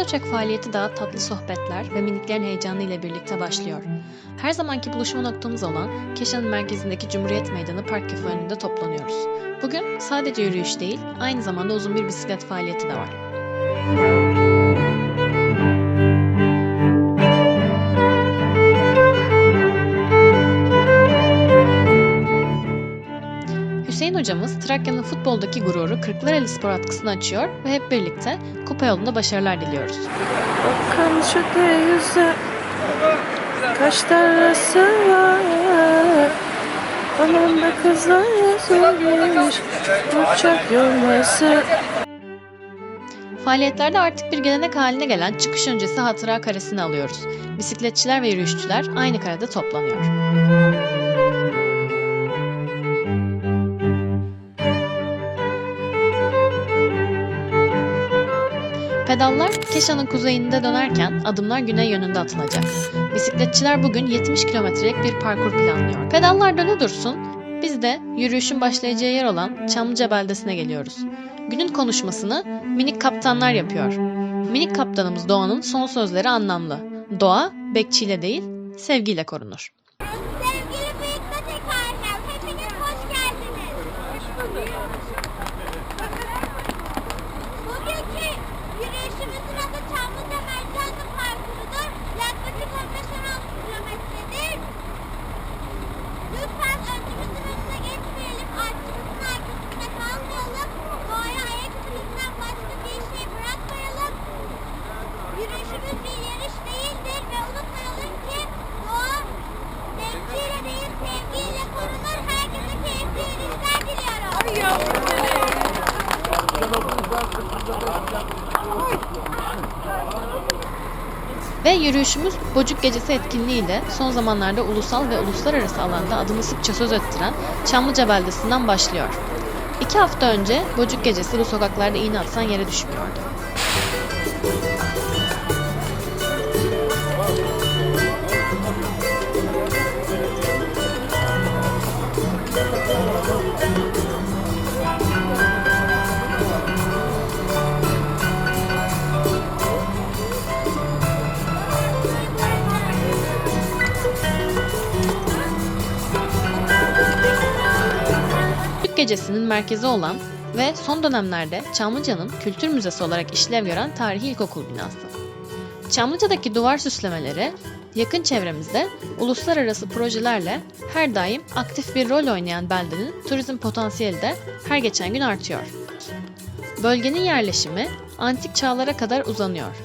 Ocak faaliyeti daha tatlı sohbetler ve miniklerin heyecanı ile birlikte başlıyor. Her zamanki buluşma noktamız olan Keşan'ın merkezindeki Cumhuriyet Meydanı Park Kafe önünde toplanıyoruz. Bugün sadece yürüyüş değil, aynı zamanda uzun bir bisiklet faaliyeti de var. Hüseyin hocamız Trakya'nın futboldaki gururu Kırklareli Spor atkısını açıyor ve hep birlikte kupa yolunda başarılar diliyoruz. Bakın şu yüzü kaç tanesi var, anamda kızlar yazılmış uçak yolması. Faaliyetlerde artık bir gelenek haline gelen çıkış öncesi hatıra karesini alıyoruz. Bisikletçiler ve yürüyüşçüler aynı karede toplanıyor. Pedallar Keşan'ın kuzeyinde dönerken adımlar güney yönünde atılacak. Bisikletçiler bugün 70 kilometrelik bir parkur planlıyor. Pedallar döne dursun, biz de yürüyüşün başlayacağı yer olan Çamlıca beldesine geliyoruz. Günün konuşmasını minik kaptanlar yapıyor. Minik kaptanımız Doğan'ın son sözleri anlamlı. Doğa, bekçiyle değil, sevgiyle korunur. Sevgili büyük tekrarlar, hepiniz hoş geldiniz. Bugünkü yürüyüşümüzün adı Çamlıca Merkezli Parkuru'dur. Yaklaşık 15-16 kilometredir. Lütfen öncümüzün önüne geçmeyelim, artçımızın arkasında kalmayalım. Doğaya ayak izimizden başka bir şey bırakmayalım. Yürüyüşümüz bir yarış değildir ve unutmayalım ki doğa bekçiyle değil sevgiyle korunur. Herkese keyifli yürüyüşler diliyorum. Ve yürüyüşümüz Bocuk Gecesi etkinliğiyle son zamanlarda ulusal ve uluslararası alanda adını sıkça söz ettiren Çamlıca beldesinden başlıyor. 2 hafta önce Bocuk Gecesi bu sokaklarda iğne atsan yere düşmüyordu. Gecesi'nin merkezi olan ve son dönemlerde Çamlıca'nın kültür müzesi olarak işlev gören tarihi ilkokul binası. Çamlıca'daki duvar süslemeleri yakın çevremizde uluslararası projelerle her daim aktif bir rol oynayan beldenin turizm potansiyeli de her geçen gün artıyor. Bölgenin yerleşimi antik çağlara kadar uzanıyor.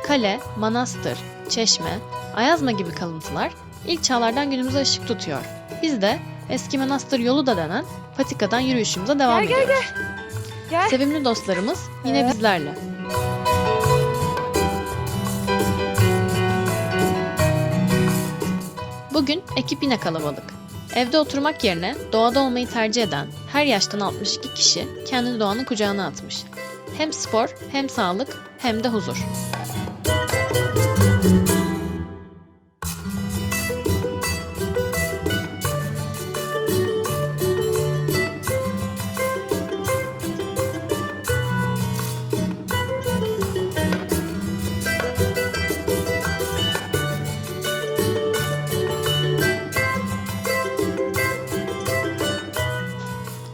Kale, manastır, çeşme, ayazma gibi kalıntılar ilk çağlardan günümüze ışık tutuyor. Biz de eski manastır yolu da denen patikadan yürüyüşümüze devam ediyoruz. Gel. Sevimli dostlarımız yine bizlerle. Bugün ekip yine kalabalık. Evde oturmak yerine doğada olmayı tercih eden her yaştan 62 kişi kendini doğanın kucağına atmış. Hem spor, hem sağlık, hem de huzur.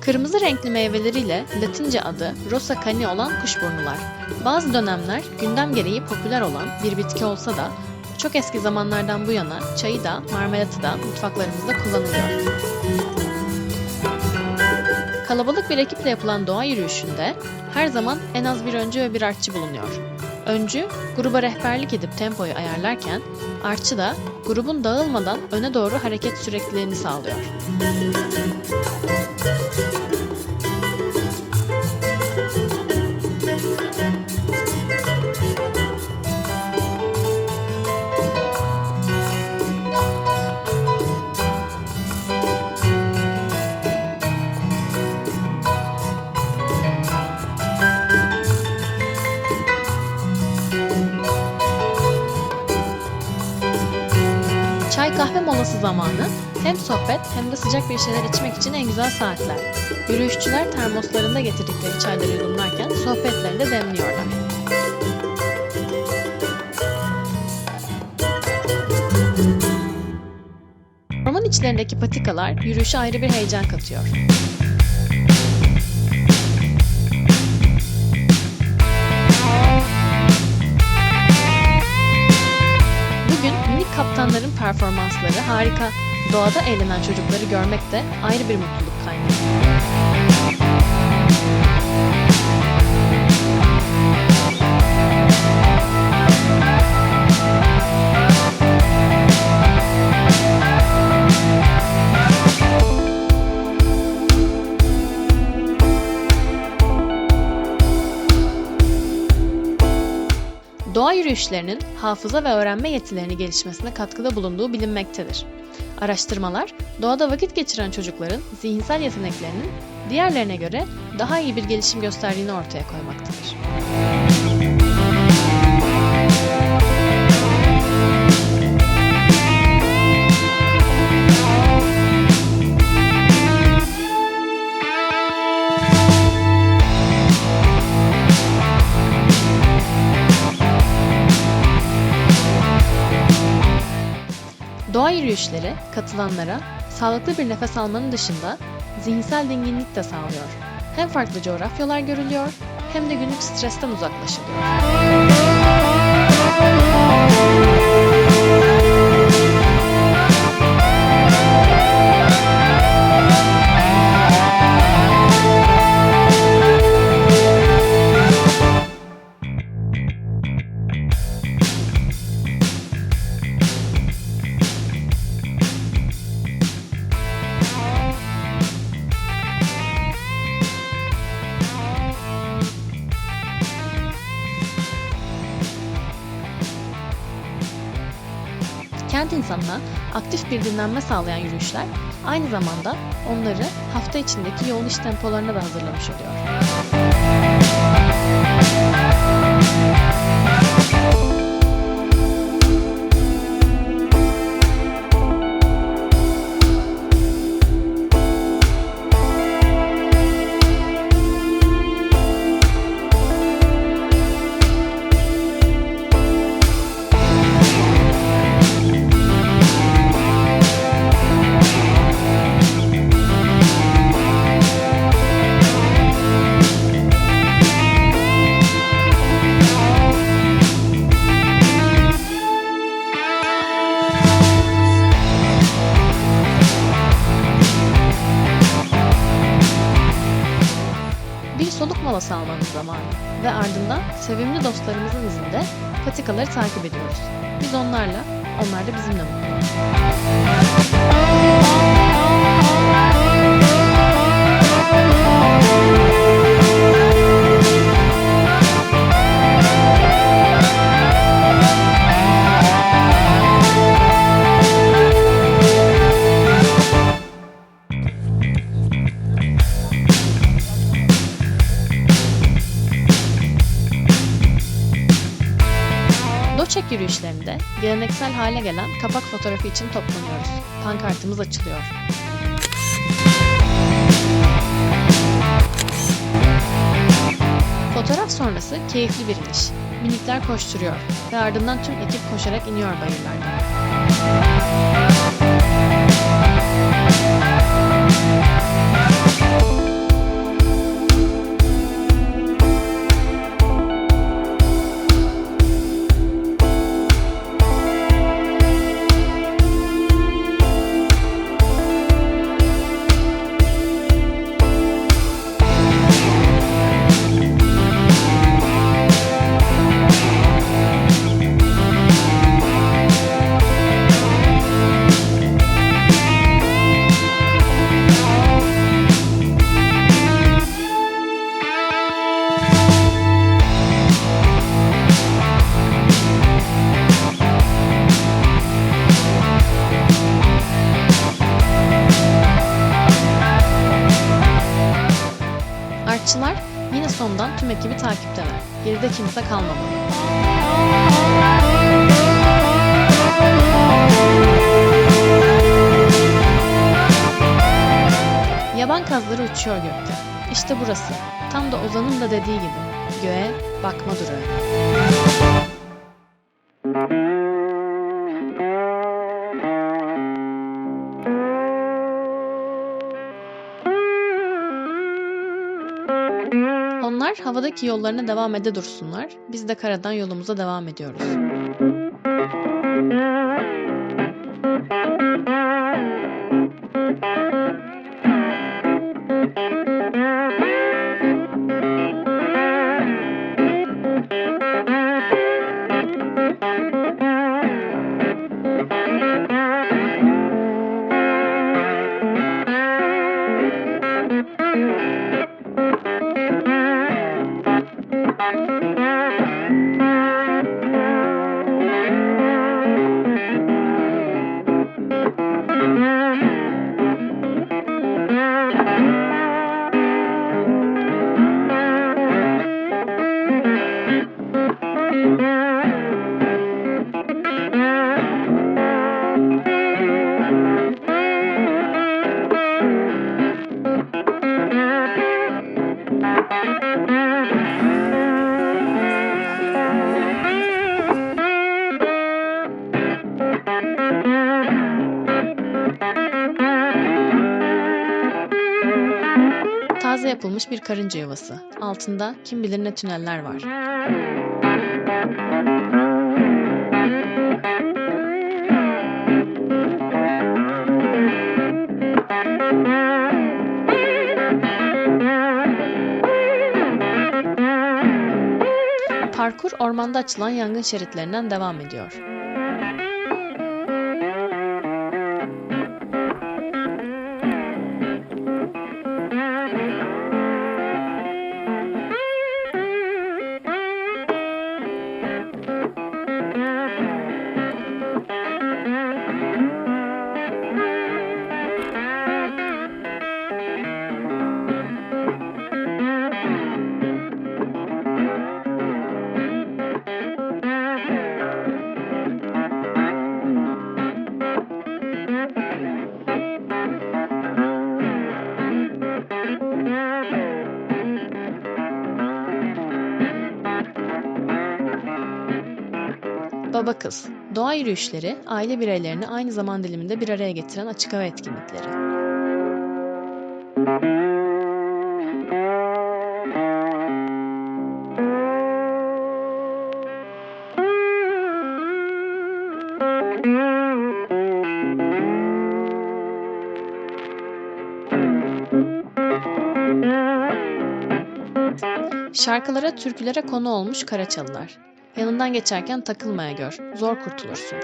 Kırmızı renkli meyveleriyle Latince adı Rosa cani olan kuşburnular. Bazı dönemler gündem gereği popüler olan bir bitki olsa da çok eski zamanlardan bu yana çayı da marmelatı da mutfaklarımızda kullanılıyor. Kalabalık bir ekiple yapılan doğa yürüyüşünde her zaman en az bir öncü ve bir artçı bulunuyor. Öncü, gruba rehberlik edip tempoyu ayarlarken, artçı da grubun dağılmadan öne doğru hareket sürekliliğini sağlıyor. Çay kahve molası zamanı hem sohbet hem de sıcak bir şeyler içmek için en güzel saatler. Yürüyüşçüler termoslarında getirdikleri çayları yudumlarken sohbetlerini de demliyorlar. içlerindeki patikalar yürüyüşe ayrı bir heyecan katıyor. Bugün minik kaptanların performansları harika. Doğada eğlenen çocukları görmek de ayrı bir mutluluk kaynağı. Doğa yürüyüşlerinin hafıza ve öğrenme yetilerini gelişmesine katkıda bulunduğu bilinmektedir. Araştırmalar, doğada vakit geçiren çocukların zihinsel yeteneklerinin diğerlerine göre daha iyi bir gelişim gösterdiğini ortaya koymaktadır. Doğa yürüyüşleri katılanlara sağlıklı bir nefes almanın dışında zihinsel dinginlik de sağlıyor. Hem farklı coğrafyalar görülüyor hem de günlük stresten uzaklaşılıyor. Kent insanına aktif bir dinlenme sağlayan yürüyüşler aynı zamanda onları hafta içindeki yoğun iş tempolarına da hazırlamış oluyor. Bir soluk molası almanın zamanı ve ardından sevimli dostlarımızın izinde patikaları takip ediyoruz. Biz onlarla, onlar da bizimle mutlu. Doçek yürüyüşlerinde geleneksel hale gelen kapak fotoğrafı için toplanıyoruz. Pankartımız açılıyor. Fotoğraf sonrası keyifli bir iniş. Minikler koşturuyor ve ardından tüm ekip koşarak iniyor bayırlardan. Artçılar yine sondan tüm ekibi takipteler. Geride kimse kalmamalı. Yaban kazları uçuyor gökte. İşte burası. Tam da Ozan'ın da dediği gibi. Göğe bakma durağı. Onlar havadaki yollarına devam ede dursunlar. Biz de karadan yolumuza devam ediyoruz. Taze yapılmış bir karınca yuvası. Altında kim bilir ne tüneller var. Parkur ormanda açılan yangın şeritlerinden devam ediyor. Baba kız, doğa yürüyüşleri, aile bireylerini aynı zaman diliminde bir araya getiren açık hava etkinlikleri. Şarkılara, türkülere konu olmuş Karaçalılar. Yanından geçerken takılmaya gör, zor kurtulursun.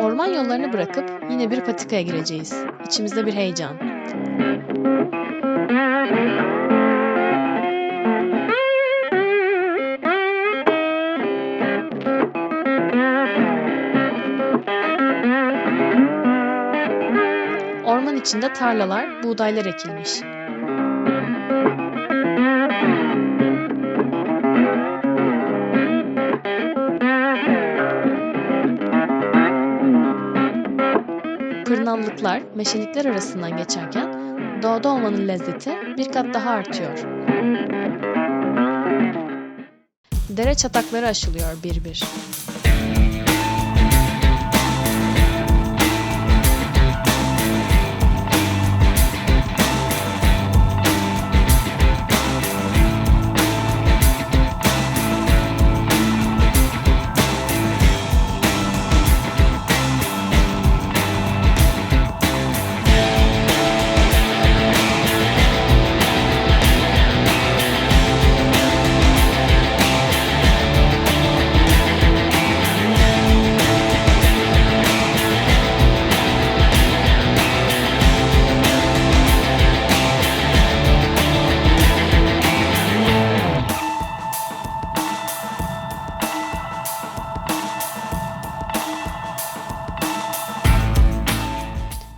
Orman yollarını bırakıp yine bir patikaya gireceğiz. İçimizde bir heyecan. Orman içinde tarlalar, buğdaylar ekilmiş. Pırnallıklar, meşelikler arasından geçerken doğada olmanın lezzeti bir kat daha artıyor. Dere çatakları aşılıyor bir bir.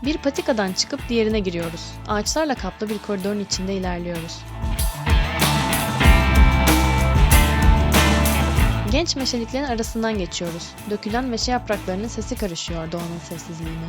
Bir patikadan çıkıp diğerine giriyoruz. Ağaçlarla kaplı bir koridorun içinde ilerliyoruz. Genç meşeliklerin arasından geçiyoruz. Dökülen meşe yapraklarının sesi karışıyor doğanın sessizliğine.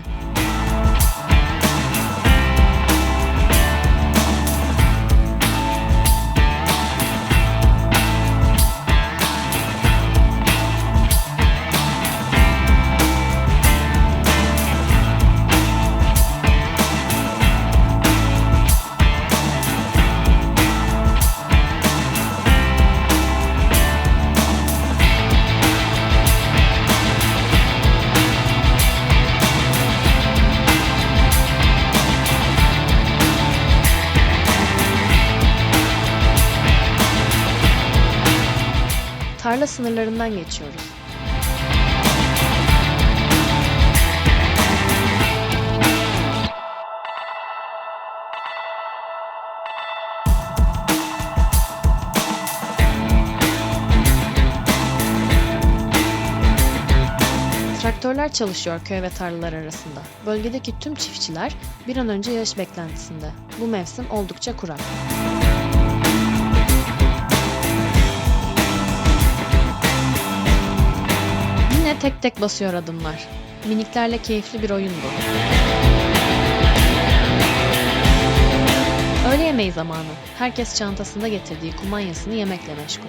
Tarla sınırlarından geçiyoruz. Traktörler çalışıyor köy ve tarlalar arasında. Bölgedeki tüm çiftçiler bir an önce yağış beklentisinde. Bu mevsim oldukça kurak. Yine tek tek basıyor adımlar. Miniklerle keyifli bir oyun bu. Öğle yemeği zamanı. Herkes çantasında getirdiği kumanyasını yemekle meşgul.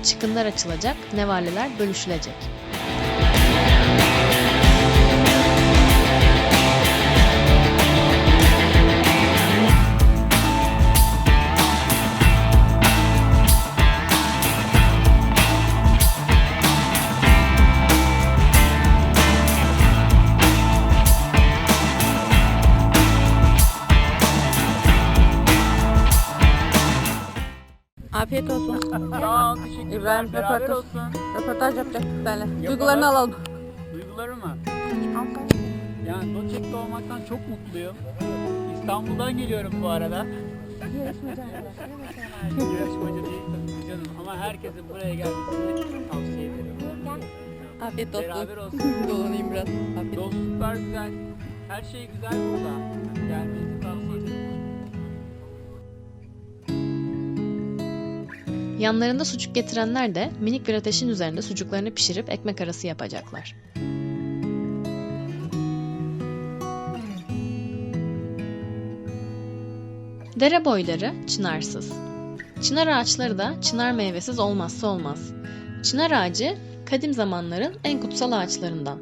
Çıkınlar açılacak, nevaleler bölüşülecek. Afiyet olsun. Sağ ol, teşekkürler. İbrahim Beraber röportaj, olsun. röportaj yapacaktık seninle. Yapalım. Duygularını alalım. Duyguları mı? Yani Doçek'te olmaktan çok mutluyum. İstanbul'dan geliyorum bu arada. Yarışmacı değil tabii ki canım ama herkesin buraya gelmesini tavsiye ederim. Afiyet olsun. Beraber olsun. Dolanayım biraz. Afiyet olsun. Dostluklar güzel. Her şey güzel burada. Gelmenizi tavsiye ederim. Yanlarında sucuk getirenler de minik bir ateşin üzerinde sucuklarını pişirip ekmek arası yapacaklar. Dere boyları çınarsız. Çınar ağaçları da çınar meyvesiz olmazsa olmaz. Çınar ağacı kadim zamanların en kutsal ağaçlarından.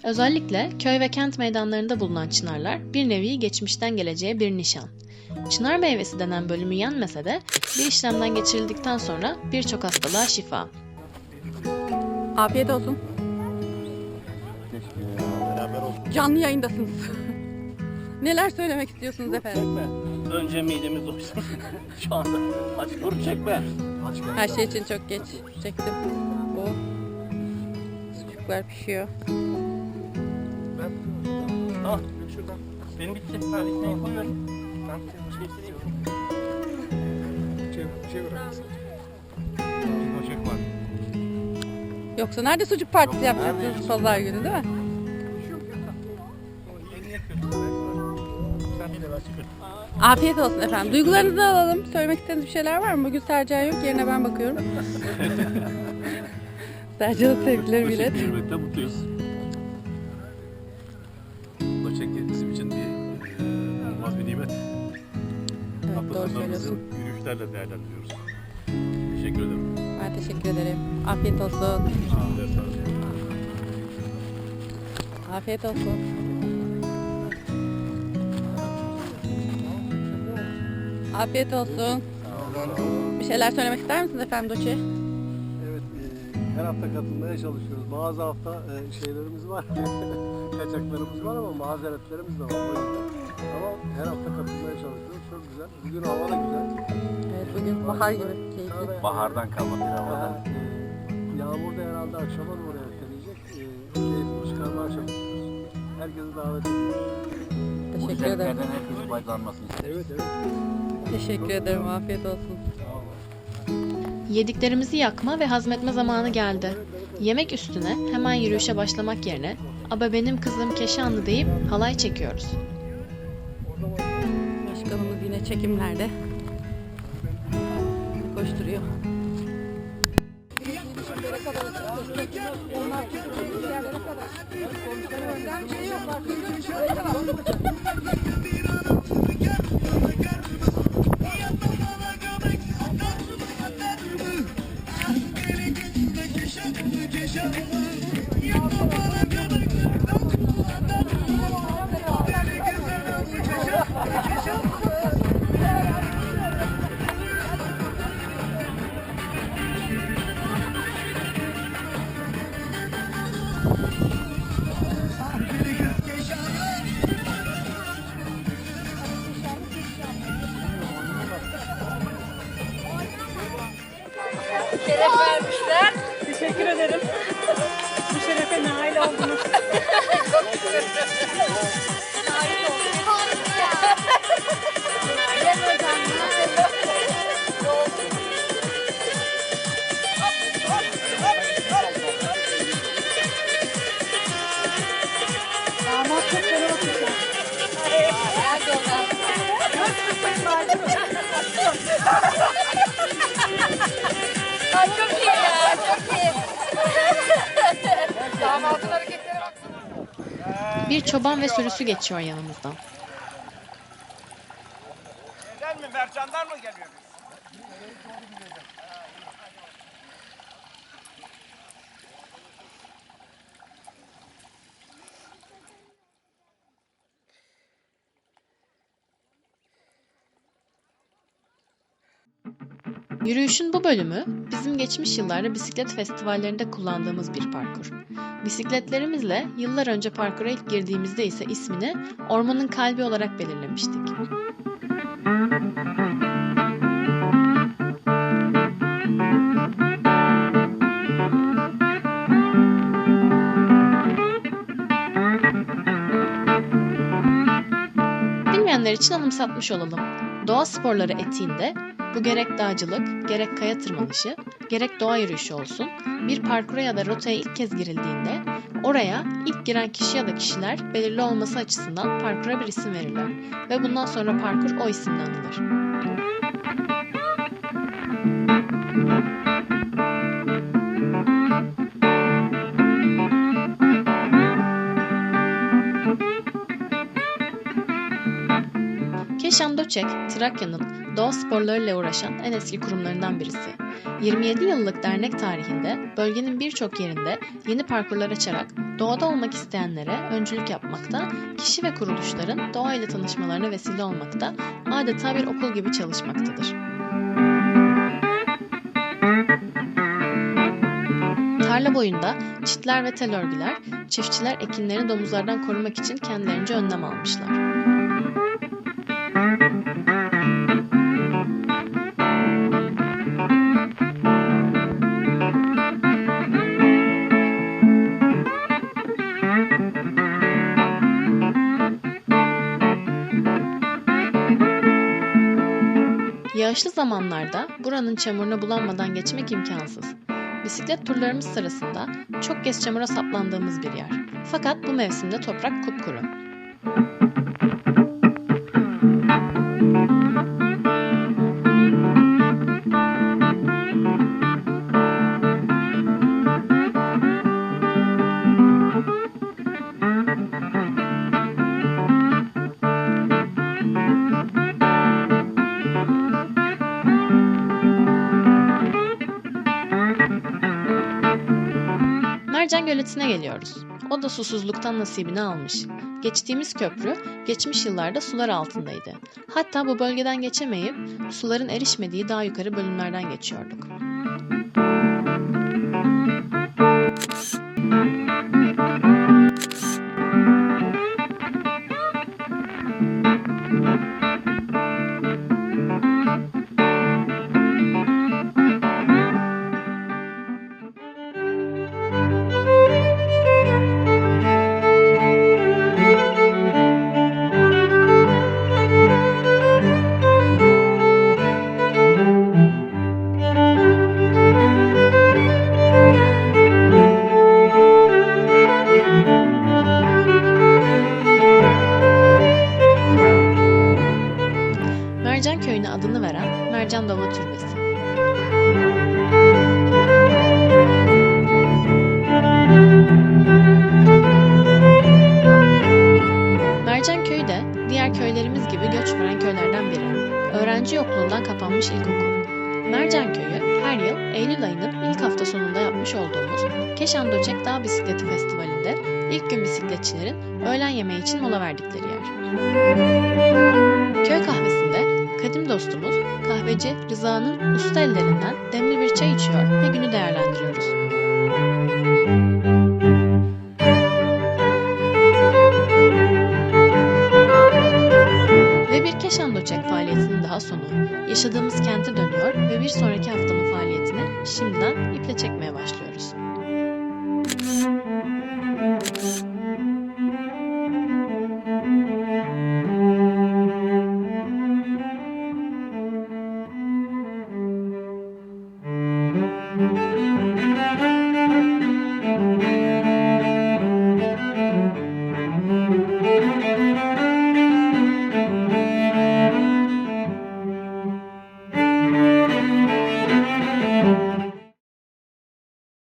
Özellikle köy ve kent meydanlarında bulunan çınarlar bir nevi geçmişten geleceğe bir nişan. Çınar meyvesi denen bölümü yenmese de bir işlemden geçirildikten sonra birçok hastalığa şifa. Afiyet olsun. Canlı yayındasınız. Neler söylemek istiyorsunuz efendim? Çekme. Önce midemiz doysun. Şu anda aç dur çekme. Her şey için çok geç çektim. Bu sucuklar pişiyor. Al şuradan. Benim bitti. Ben ekmeği koyuyorum. Ben şey bırakırsın. Bir poşet var. Yoksa nerede sucuk partisi yapacaksınız pazar günü değil mi? Yeni yapıyorsun. Sen bir de ben çıkıyorum. Afiyet olsun efendim. Duygularınızı alalım. Söylemek istediğiniz bir şeyler var mı? Bugün Sercan yok. Yerine ben bakıyorum. Sercan'ın sevgileri bilet. Yürümekte mutluyuz. Doçek bizim için bir olmaz bir nimet. Evet, Hafta doğru sonlarımızı söylüyorsun. yürüyüşlerle değerlendiriyoruz. Teşekkür ederim. Ben teşekkür ederim. Afiyet olsun. Sağ olun. Afiyet olsun. Afiyet olsun. Bir şeyler söylemek ister misiniz efendim Doçe? Evet, her hafta katılmaya çalışıyoruz. Bazı hafta şeylerimiz var, kaçaklarımız var ama mazeretlerimiz de var. O yüzden. Ama her hafta katılmaya çalışıyoruz. Çok güzel. Bugün hava da güzel. Evet, bugün bahar gibi keyifli. Bahardan kalma bir havada. Yağmur da herhalde akşama doğru erteleyecek. Keyfini çıkarmaya çalışıyoruz. Herkesi davet ediyoruz. Teşekkür ederim. herkesin faydalanmasını isteriz. Evet, evet. Teşekkür ederim. Afiyet olsun. Yediklerimizi yakma ve hazmetme zamanı geldi. Yemek üstüne hemen yürüyüşe başlamak yerine "Aba benim kızım Keşanlı" deyip halay çekiyoruz. çekimlerde koşturuyor. Teşekkür ederim. Bu şerefe nail oldunuz. Damat çok fena bakıyor. Çok iyi ya, çok iyi. Damadın hareketlere baksana. Bir çoban ve sürüsü geçiyor yanımızdan. Neden mi? Mercanlar mı geliyor? Yürüyüşün bu bölümü bizim geçmiş yıllarda bisiklet festivallerinde kullandığımız bir parkur. Bisikletlerimizle yıllar önce parkura ilk girdiğimizde ise ismini Ormanın Kalbi olarak belirlemiştik. Bilmeyenler için anımsatmış olalım. Doğa sporları etiğinde bu gerek dağcılık, gerek kaya tırmanışı, gerek doğa yürüyüşü olsun, bir parkura ya da rotaya ilk kez girildiğinde oraya ilk giren kişi ya da kişiler belirli olması açısından parkura bir isim verirler ve bundan sonra parkur o isimle anılır. Keşan Doçek, Trakya'nın doğa sporlarıyla uğraşan en eski kurumlarından birisi. 27 yıllık dernek tarihinde bölgenin birçok yerinde yeni parkurlar açarak doğada olmak isteyenlere öncülük yapmakta, kişi ve kuruluşların doğayla tanışmalarına vesile olmakta, adeta bir okul gibi çalışmaktadır. Tarla boyunda çitler ve tel örgüler, çiftçiler ekinlerini domuzlardan korumak için kendilerince önlem almışlar. Yağışlı zamanlarda buranın çamuruna bulanmadan geçmek imkansız. Bisiklet turlarımız sırasında çok kez çamura saplandığımız bir yer. Fakat bu mevsimde toprak kupkuru. Mercan Göleti'ne geliyoruz. O da susuzluktan nasibini almış. Geçtiğimiz köprü geçmiş yıllarda sular altındaydı. Hatta bu bölgeden geçemeyip suların erişmediği daha yukarı bölümlerden geçiyorduk. gelmiş ilkokul. Mercan Köyü her yıl Eylül ayının ilk hafta sonunda yapmış olduğumuz Keşan Doçek Dağ Bisikleti Festivali'nde ilk gün bisikletçilerin öğlen yemeği için mola verdikleri yer. Köy kahvesinde kadim dostumuz kahveci Rıza'nın usta ellerinden demli bir çay içiyor ve günü değerlendiriyoruz. Ve bir Keşan Doçek faaliyetinin daha sonu, yaşadığımız kente dönüyor ve bir sonraki hafta